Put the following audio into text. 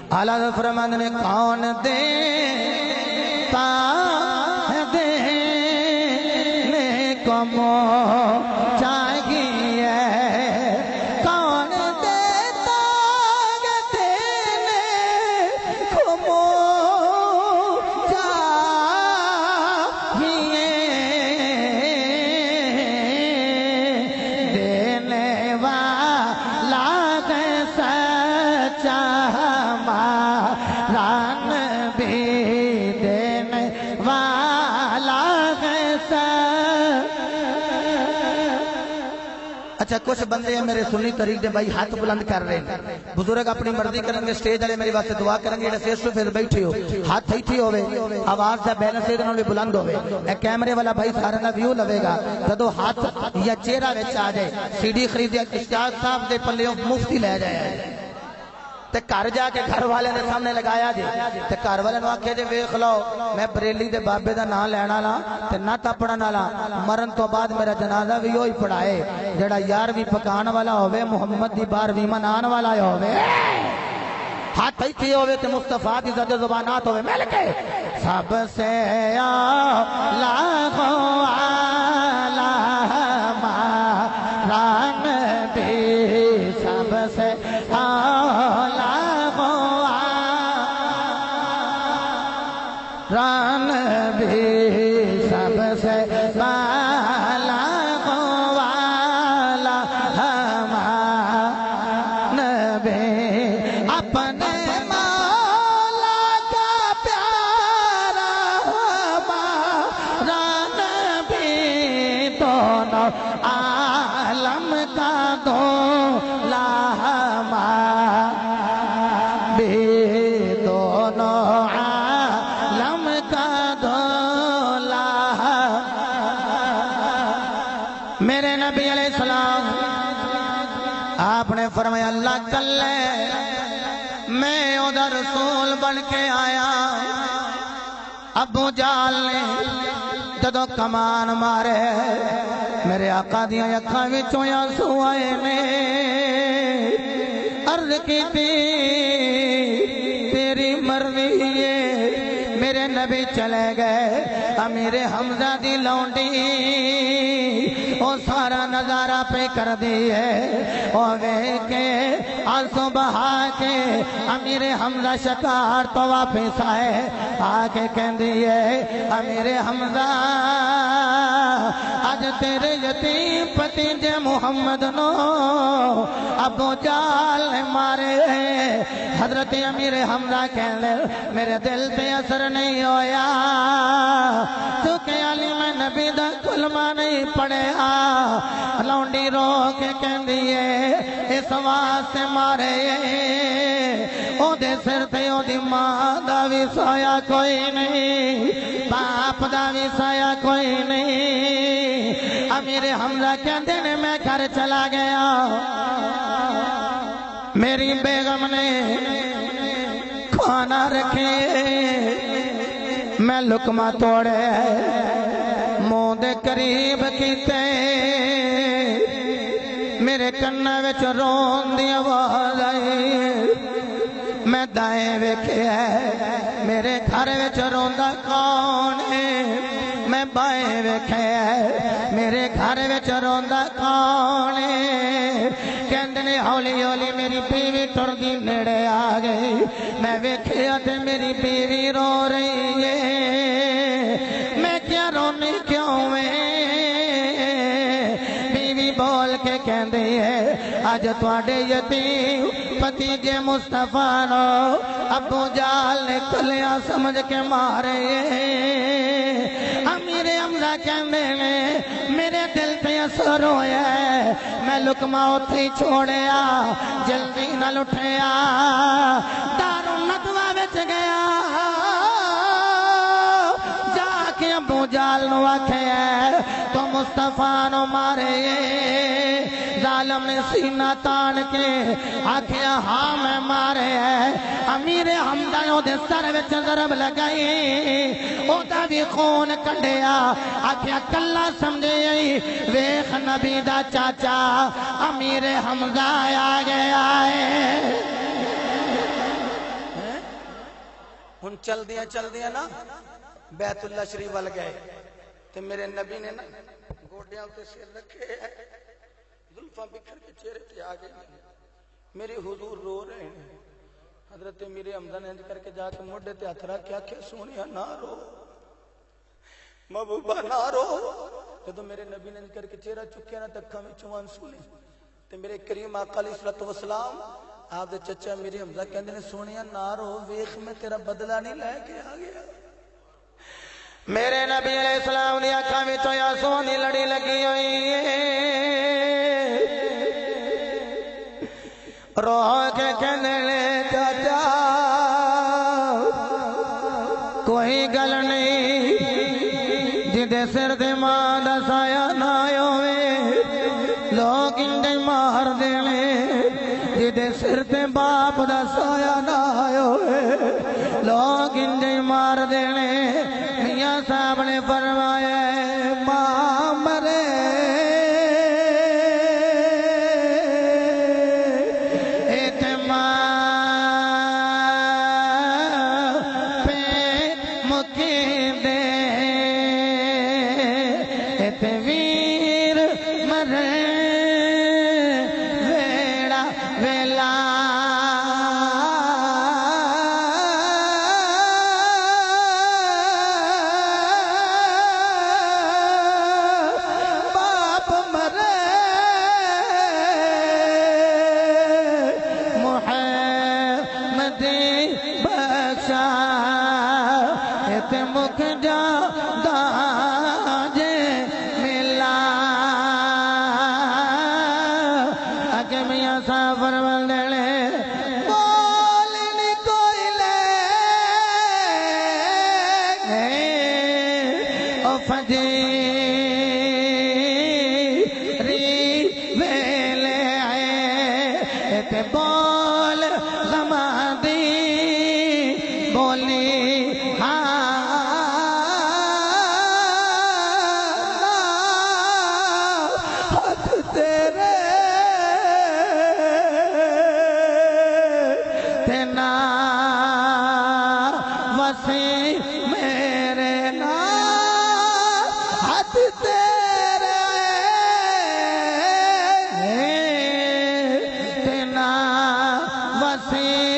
आला फरमान ने कौन देता है देने को चाहिए, कौन देता है देने को चाहिए, देने वाला है सच्चा रान भी, देने वाला है अच्छा कुछ बंदे हैं मेरे सुन्नी तरीक दे भाई हाथ बुलंद कर रहे हैं, बुजुर्ग अपनी मर्जी करेंगे, स्टेज वाले मेरे वास्ते दुआ करेंगे, जेडे फेस टू फेस बैठे हो हाथ इत्थे होवे, आवाज दा बैलेंस इहदे नाल भी बुलंद होवे, ए कैमरे वाला भाई सारे दा व्यू लवेगा, जदों हाथ या चेहरा विच आ जाए सीडी खरीदे इस्ताद साहब दे पल्ले मुफ्ती ले जाए ते घर जाके घर वाले ने सामने लगाया जी, ते घर वाले ने आखे जे वेख लो मैं बरेली दे बाबे दा नाम लैण वाला ते नत पढ़न वाला, मरन तो बाद मेरा जनाजा भी ओही पढ़ाए जेड़ा 11वीं पकाण वाला होवे, मुहम्मद दी 12वीं मनाण वाला होवे, हाथ इत्थे होवे ते मुस्तफा दी ज़द ज़ुबानात होवे मिल के सबसे लाखों आला रान भी, सबसे रान भी, सबसे वाला वाला हमान भी, अपने मौला का प्यारा रान भी, दोनों आलम का दूल्हा भी, दोनों मेरे नबी अलैहिस्सलाम आपने फरमाया अल्लाह कल्ले मैं उधर रसूल बन के आया, अबू जाल ने जदों कमान मारे मेरे आका दी अखां विचों आंसू आए ने, अर्ज की तेरी मर्जी है, मेरे नबी चले गए, मेरे हमजा दी लौंडी वो सारा नजारा पे कर दी है, ओ वे के आंसू बहा के अमीरे हमजा शकार तो वापिस आए, आके कहती है अमीरे हमजा आज तेरे यतीम पति जे मुहम्मद नो अबू जाल ने मारे, हजरत अमीरे हमजा कहने मेरे दिल पे असर नहीं होया, क्योंकि अली मैं नबी दा कलमा नहीं पढ़िया, लौंडी रो के कहती है इस वास्ते मारे ओदे सिर ते ओदी मां दा भी साया कोई नहीं, बाप दा भी साया कोई नहीं, अमीरे हमजा कहते ने मैं घर चला गया, मेरी बेगम ने खाना रखे, मैं लुकमा तोड़े मुंह दे करीब कीते, मेरे कन्ना विच रोन दी आवाज आई, मैं दाएं वेख्या मेरे घर विच रोंदा कौन है, मैं बाएं वेख्या मेरे घर विच रोंदा कौन है, कहंदे ने हौली हौली मेरी बीवी टुरदी नेड़े आ गई, मैं वेख्या ते मेरी बीवी रो रही है, मैं क्या रोनी क्यों है, बीवी बोल के कहती है आज तुहाडे यतीम पति जे मुस्तफा नो अबू जाल ने कलिया समझ के मारे, अमीरे हमजा कहते ने मेरे दिल पे असर होया, मैं लुकमा उथे छोड़िया जल्दी न उठिया, दारुल नदवा विच गया, जाके अबू जाल नु आख्या तो मुस्तफा नु मारे, जालम ने सीना तान के आख्या हाँ मैं मारे, अमीरे हमजा ओदे सर विच ज़रब लगाई, ओदा भी खून कढ़िया, आख्या कल्ला समझे वेख नबी दा चाचा अमीरे हमजा आ गया है, چل دیا نا بیت اللہ شریف وال گئے تے میرے نبی نے نا گوڈیاں تے سر رکھے زلفاں بکھر کے چہرے تے آ گئے میرے حضور رو رہے ہیں حضرت میرے حمزہ نے کر کے جا کے موڈے تے ہاتھ رکھ کے آکھیا سونیا نہ رو محبوبہ نہ رو جدوں میرے نبی نے کر کے چہرہ چکیا نا تے اکھاں وچوں آنسو نے تے میرے کریم آقا علیہ الصلوۃ والسلام آپ دے چچا میرے حمزہ کہندے نے سونیا نہ رو ویکھ میں تیرا بدلہ نہیں لے کے آ گیا میرے نبی علیہ السلام دی اکھاں وچوں آنسو دی لڑی لگی ہوئی ہے رو کے کہندے نے چچا کوئی گل نہیں جدے سر دے ماں دا سایہ نہ ہوئے لوگ انجے مار دینے جدے سر تے باپ دا سایہ نہ ہوئے لوگ انجے مار دینے میاں صاحب نے فرمایا ماں مرے ایتھے ماں پہ مکی دے ایتھے ویر مرے ویڑا ویلا باپ مرے محمدی بخشا ایتھے مک جا داجے ملا اگے میاں صاحب فرمان دینے بولنی کوئی لے او فجیری ویلے ایتھے بول غمادی بولی ہاتھ تیرے تینا وسیع میرے نا ہاتھ تیرے تینا وسیع